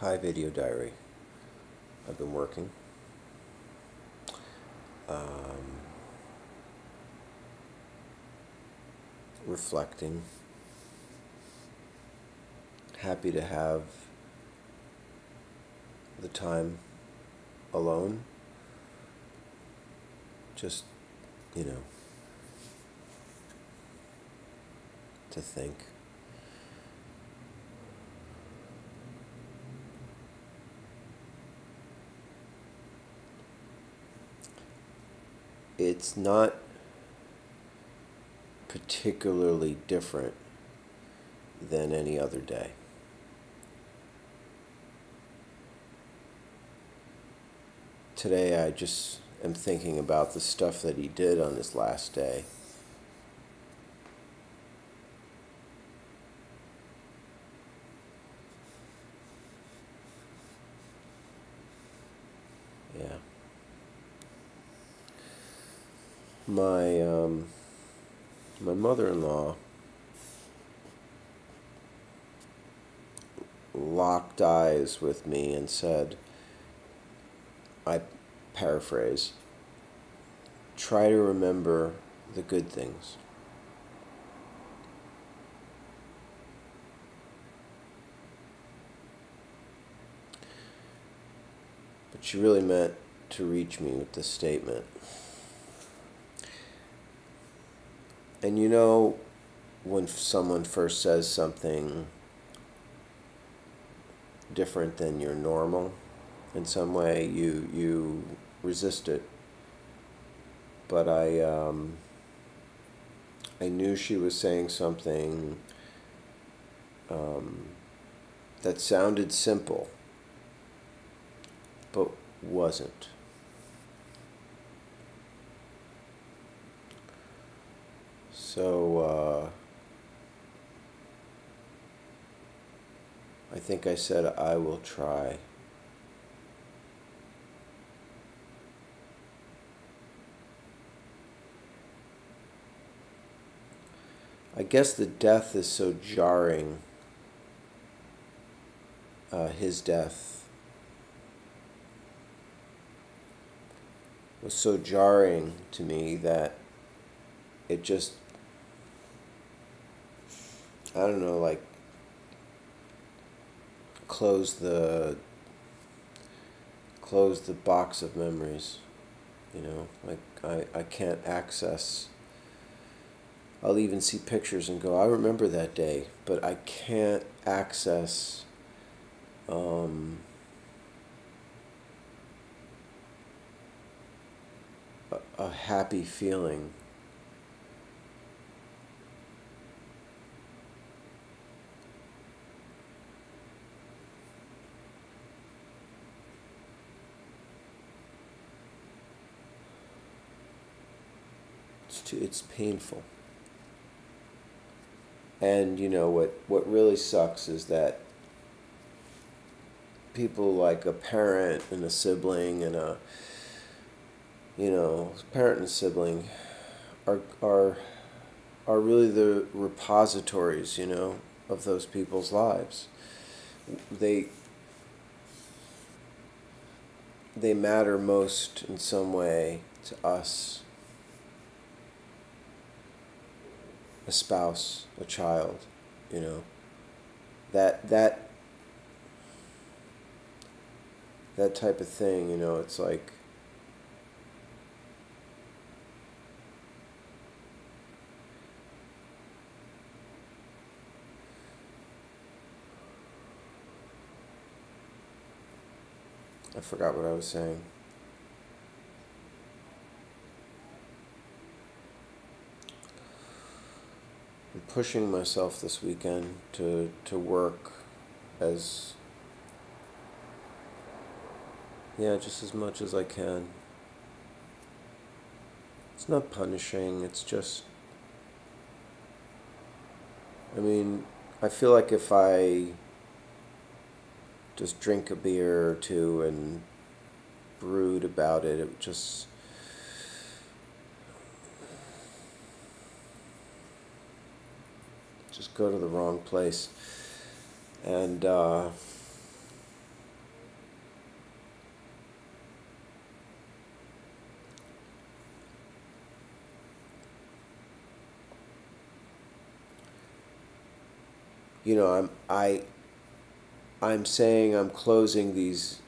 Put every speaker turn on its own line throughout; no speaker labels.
Hi, Video Diary. I've been working. Reflecting. Happy to have the time alone. Just, you know, to think. It's not particularly different than any other day. Today I just am thinking about the stuff that he did on his last day. Yeah. My mother-in-law locked eyes with me and said, I paraphrase, try to remember the good things. But she really meant to reach me with this statement. And you know, when someone first says something different than your normal, in some way you resist it. But I knew she was saying something that sounded simple, but wasn't. So I think I said I will try. I guess the death is so jarring, his death was so jarring to me that it just, I don't know, like closed the box of memories, you know, like I can't access. I'll even see pictures and go, I remember that day, but I can't access a happy feeling. It's painful. And you know what really sucks is that people like a parent and a sibling and a parent and a sibling are really the repositories, of those people's lives. They matter most in some way to us. A spouse, a child, that type of thing, it's like I forgot what I was saying. I'm pushing myself this weekend to work as just as much as I can. It's not punishing, it's just, I feel like if I just drink a beer or two and brood about it, it would just go to the wrong place. And I'm saying I'm closing these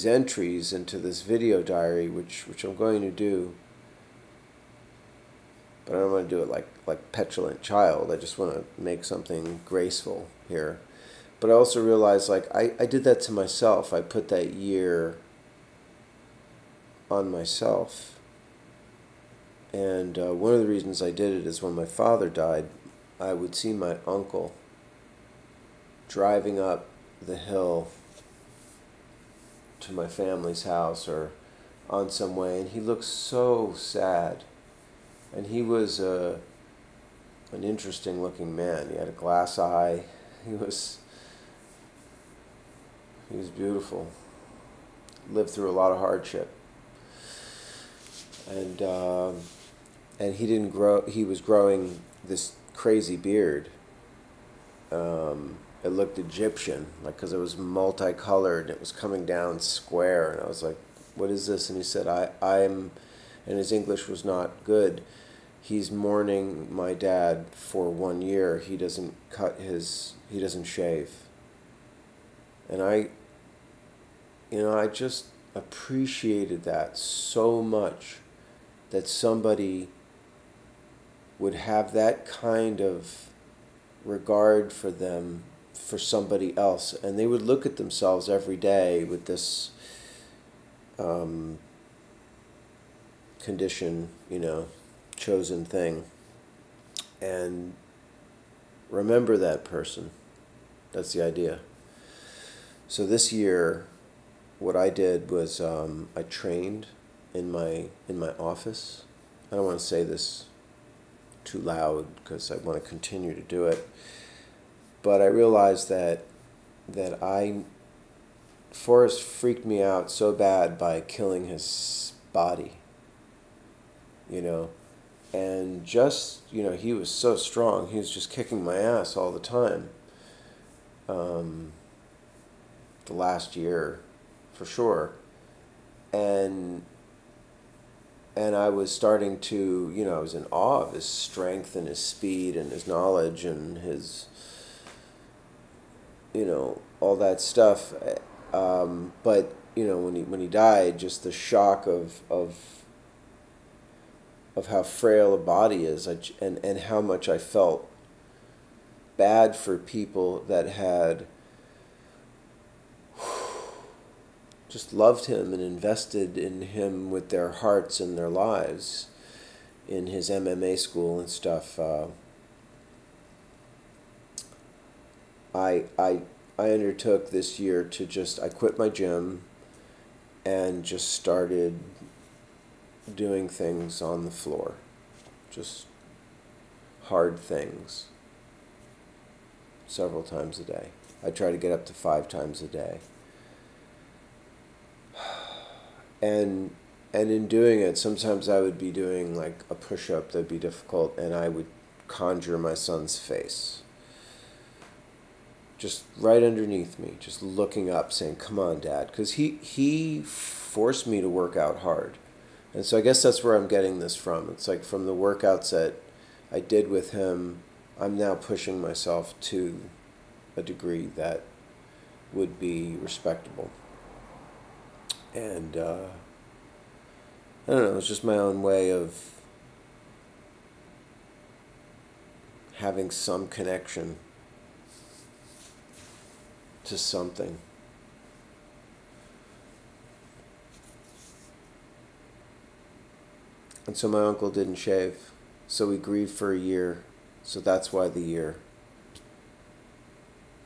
entries into this video diary, which I'm going to do, but I don't want to do it like petulant child. I just want to make something graceful here. But I also realized, like, I did that to myself. I put that year on myself. And one of the reasons I did it is when my father died, I would see my uncle driving up the hill to my family's house or on some way, and he looked so sad. And he was an interesting looking man. He had a glass eye. He was beautiful. Lived through a lot of hardship. And he didn't grow. He was growing this crazy beard. It looked Egyptian, like, because it was multicolored. It was coming down square, and I was like, "What is this?" And he said, "I'm," and his English was not good. He's mourning my dad for 1 year. He doesn't shave. And I just appreciated that so much, that somebody would have that kind of regard for them, for somebody else, and they would look at themselves every day with this condition, chosen thing, and remember that person. That's the idea. So this year, what I did was I trained in my office. I don't want to say this too loud because I want to continue to do it. But I realized that Forrest freaked me out so bad by killing his body. And just, he was so strong. He was just kicking my ass all the time. The last year, for sure. And I was starting to, I was in awe of his strength and his speed and his knowledge and his, all that stuff. But, when he died, just the shock of how frail a body is, and how much I felt bad for people that had just loved him and invested in him with their hearts and their lives in his MMA school and stuff. I undertook this year to I quit my gym and just started doing things on the floor, just hard things, several times a day. I try to get up to 5 times a day. And in doing it, sometimes I would be doing like a push-up that'd be difficult, and I would conjure my son's face, just right underneath me, just looking up, saying, "Come on, Dad," because he forced me to work out hard. And so I guess that's where I'm getting this from. It's like from the workouts that I did with him, I'm now pushing myself to a degree that would be respectable. And I don't know, it's just my own way of having some connection to something. And so my uncle didn't shave, so we grieved for a year, so that's why the year.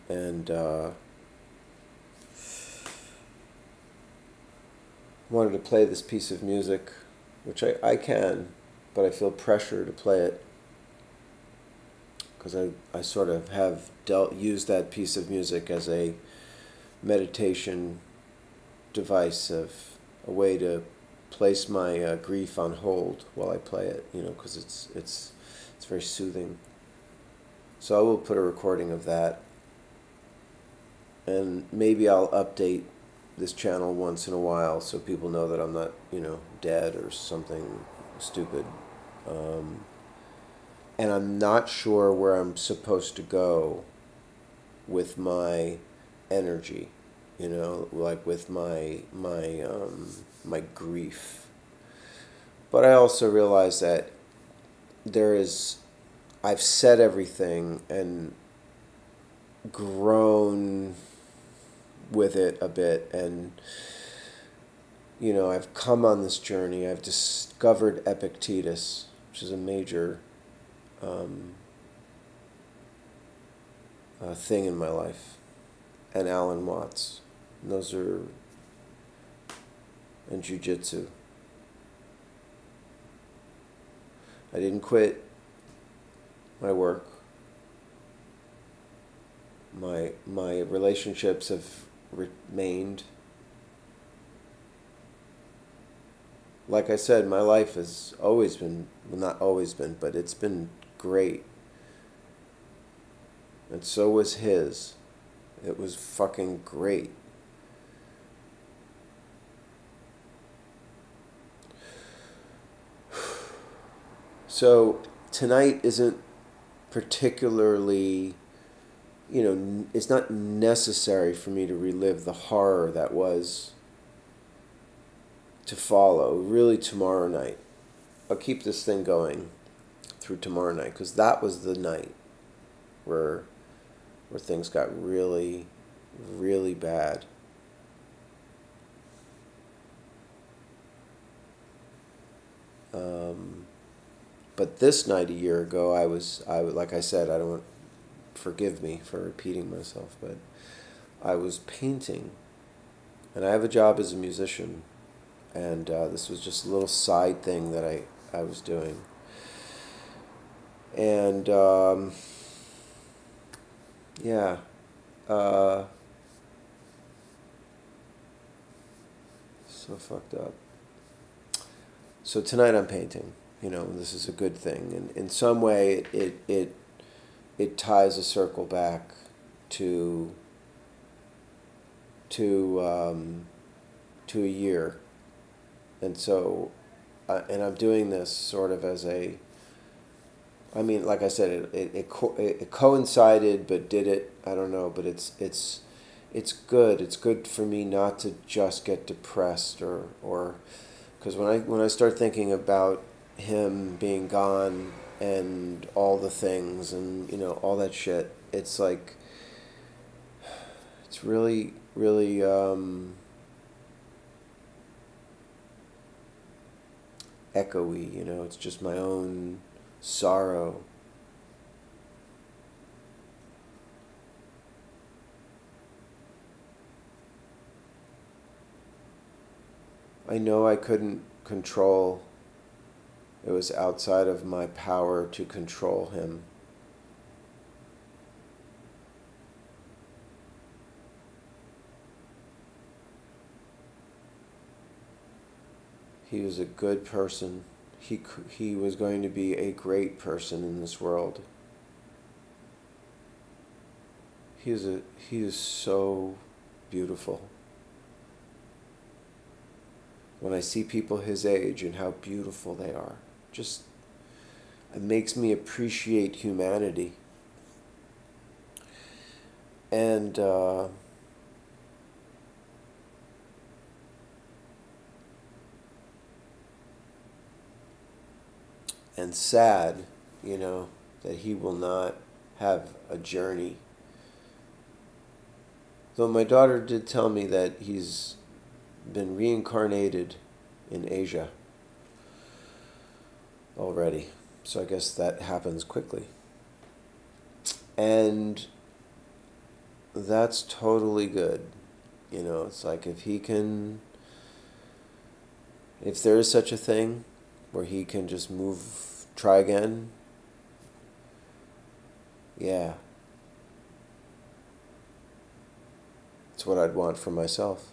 And wanted to play this piece of music, which I can, but I feel pressure to play it, because I sort of have used that piece of music as a meditation device, of a way to place my grief on hold while I play it, because it's very soothing. So I will put a recording of that, and maybe I'll update this channel once in a while so people know that I'm not, dead or something stupid. And I'm not sure where I'm supposed to go with my energy, you know, like with my grief. But I also realize that I've said everything and grown with it a bit, and you know, I've come on this journey. I've discovered Epictetus, which is a major thing in my life, and Alan Watts. And those are, and jiu-jitsu. I didn't quit my work. My relationships have remained. Like I said, my life has always been, well, not always been, but it's been great. And so was his. It was fucking great. So tonight isn't particularly, you know, it's not necessary for me to relive the horror that was to follow. Really, tomorrow night. I'll keep this thing going through tomorrow night, because that was the night where things got really, really bad. But this night a year ago, I was like I said, I don't, forgive me for repeating myself, but I was painting, and I have a job as a musician, and this was just a little side thing that I was doing, and yeah, so fucked up. So tonight I'm painting. You know, this is a good thing, and in some way it ties a circle back to a year, and so and I'm doing this sort of as a. I mean, like I said, it coincided, but did it? I don't know, but it's good. It's good for me not to just get depressed or because when I start thinking about him being gone and all the things and, you know, all that shit, it's like, it's really, really echoey, you know. It's just my own sorrow. I know I couldn't control. It was outside of my power to control him. He was a good person. He was going to be a great person in this world. He is so beautiful. When I see people his age and how beautiful they are, just it makes me appreciate humanity. And sad, you know, that he will not have a journey. Though my daughter did tell me that he's been reincarnated in Asia already. So I guess that happens quickly. And that's totally good. You know, it's like if there is such a thing where he can just try again, yeah. It's what I'd want for myself.